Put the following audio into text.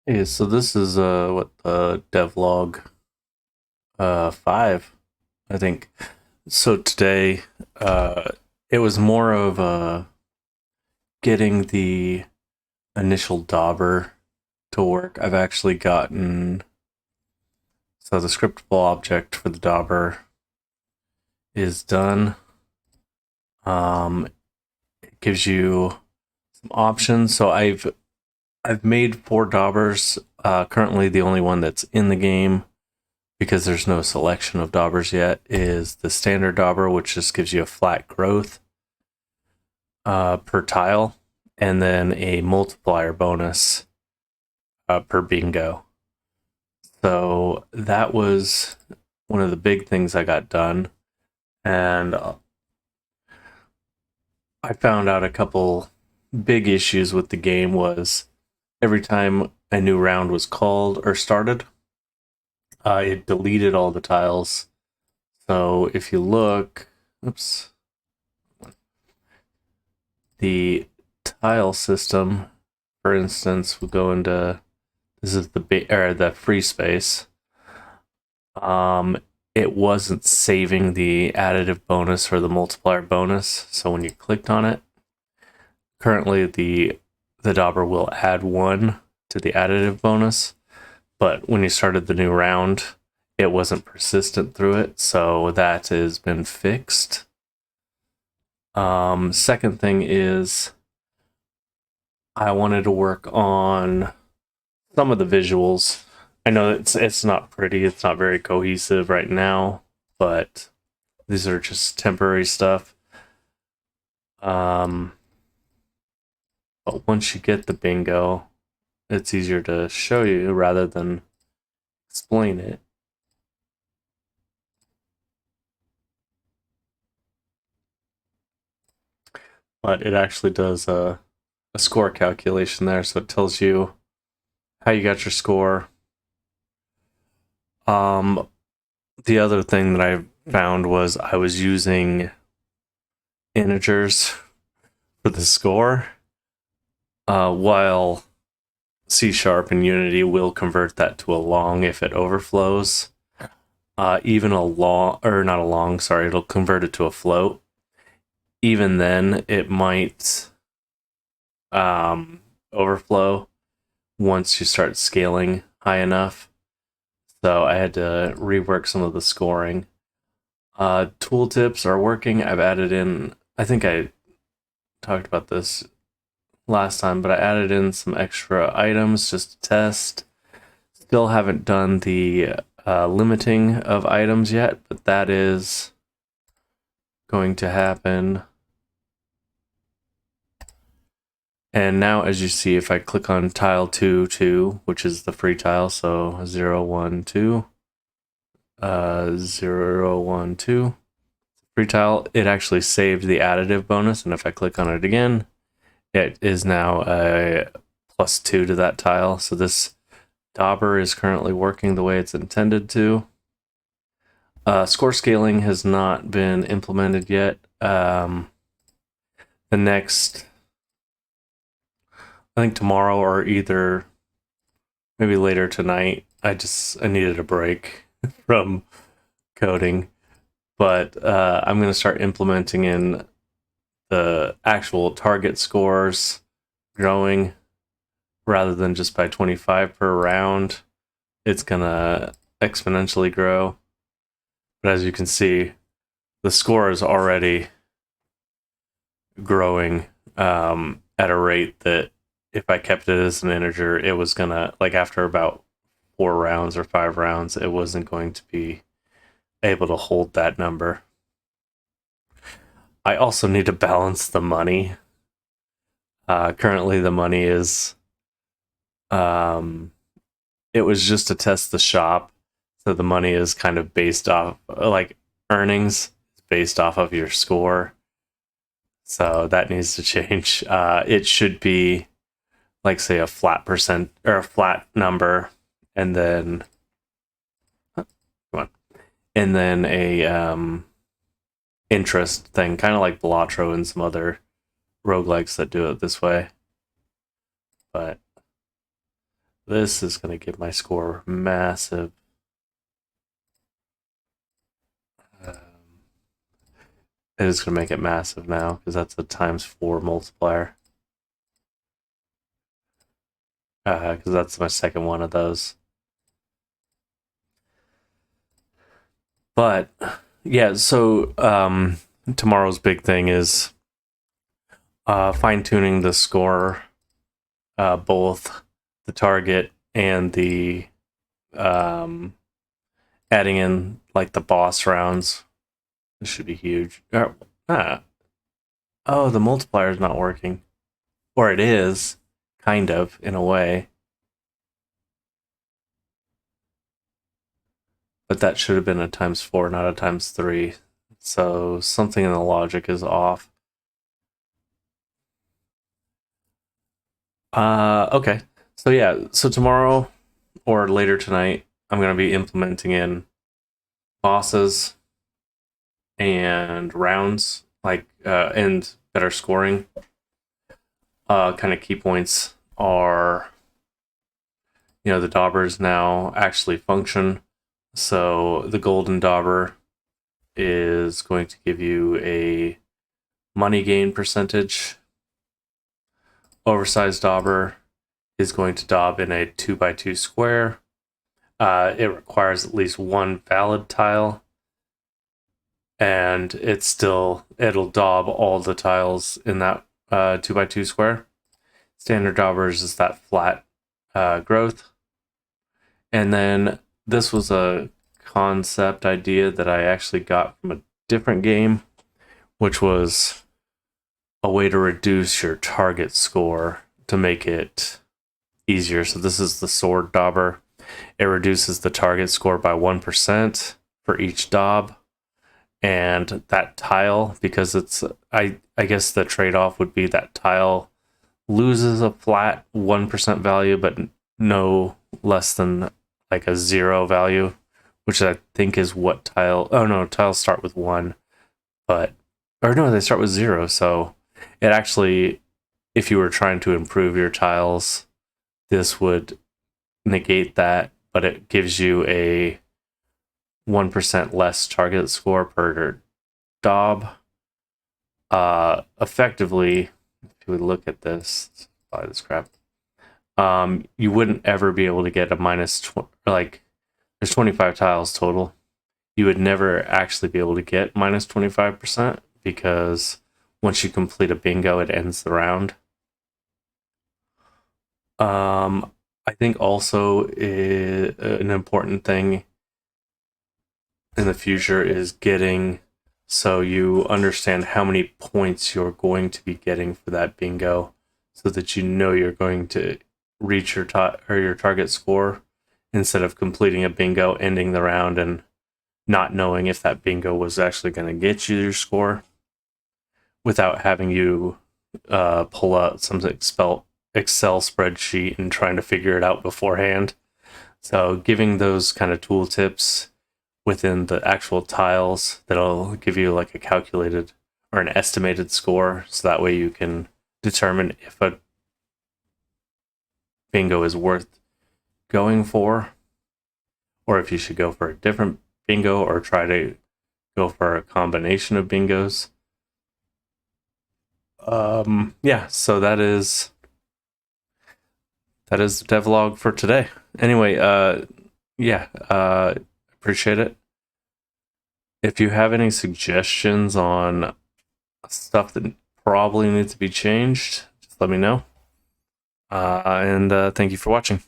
Hey, so this is what devlog 5, I think. So today uh it was more of getting the initial dauber to work. I've actually gotten the scriptable object for the dauber is done. It gives you some options. So I've made 4 daubers. Currently the only one that's in the game, because there's no selection of daubers yet, is the standard dauber, which just gives you a flat growth per tile, and then a multiplier bonus per bingo. So that was one of the big things I got done, and I found out a couple big issues with the game was every time a new round was called or started, it deleted all the tiles. So if you look, oops, the tile system, for instance, will go into, this is the free space. It wasn't saving the additive bonus or the multiplier bonus. So when you clicked on it, currently the dauber will add 1 to the additive bonus, but when you started the new round, it wasn't persistent through it. So that has been fixed. Second thing is I wanted to work on some of the visuals. I know it's not pretty, it's not very cohesive right now, but these are just temporary stuff. But once you get the bingo, it's easier to show you rather than explain it. But it actually does a score calculation there, so it tells you how you got your score. Um, the other thing that I found was I was using integers for the score, while C# and Unity will convert that to a long if it overflows. Even a long, or not a long, sorry, it'll convert it to a float. Even then, it might overflow once you start scaling high enough. So I had to rework some of the scoring. Tooltips are working. I've added in, I think I talked about this last time, but I added in some extra items just to test. Still haven't done the limiting of items yet, but that is going to happen. And now, as you see, if I click on tile 2, 2, which is the free tile, so 0, 1, 2, 0, 1, 2, free tile, it actually saved the additive bonus. And if I click on it again, it is now a +2 to that tile. So this dauber is currently working the way it's intended to. Score scaling has not been implemented yet. The next, I think tomorrow or either maybe later tonight, I needed a break from coding, but I'm going to start implementing in the actual target scores growing rather than just by 25 per round. It's going to exponentially grow. But as you can see, the score is already growing at a rate that if I kept it as an integer, it was gonna, like, after about 4 rounds or 5 rounds, it wasn't going to be able to hold that number. I also need to balance the money. Currently, the money is, it was just to test the shop, so the money is kind of based off, like, earnings based off of your score. So that needs to change. It should be like, say, a flat percent or a flat number, and then come on, and then a interest thing, kind of like Balatro and some other roguelikes that do it this way. But This is going to give my score massive. It is going to make it massive now because that's a ×4 multiplier. Because that's my second one of those. But yeah, so tomorrow's big thing is fine-tuning the score, both the target and the adding in like the boss rounds. This should be huge. Oh, the multiplier is not working. Or it is, kind of, in a way. But that should have been a ×4, not a ×3. So something in the logic is off. Okay. So yeah, so tomorrow or later tonight, I'm going to be implementing in bosses and rounds, like, and better scoring. Kind of key points are, the daubers now actually function. So the golden dauber is going to give you a money gain percentage. Oversized dauber is going to daub in a 2x2 square. It requires at least one valid tile, and it'll daub all the tiles in that 2x2 square. Standard daubers is that flat growth. And then this was a concept idea that I actually got from a different game, which was a way to reduce your target score to make it easier. So this is the sword dauber. It reduces the target score by 1% for each daub. And that tile, because it's, I guess the trade-off would be that tile loses a flat 1% value, but no less than like a 0 value, which I think is what tile. Oh no, tiles start with 1, but, or no, they start with 0. So it actually, if you were trying to improve your tiles, this would negate that, but it gives you a 1% less target score per daub. Effectively, if you would look at this, buy this crap, you wouldn't ever be able to get a like, there's 25 tiles total. You would never actually be able to get -25% because once you complete a bingo, it ends the round. I think also an important thing in the future is getting, so you understand how many points you're going to be getting for that bingo, so that you're going to reach your target score, instead of completing a bingo, ending the round, and not knowing if that bingo was actually going to get you your score, without having you pull out some Excel spreadsheet and trying to figure it out beforehand. So giving those kind of tool tips within the actual tiles, that'll give you like a calculated or an estimated score, so that way you can determine if a bingo is worth going for, or if you should go for a different bingo or try to go for a combination of bingos. Yeah, so that is the devlog for today. Anyway, appreciate it. If you have any suggestions on stuff that probably needs to be changed, just let me know. And thank you for watching.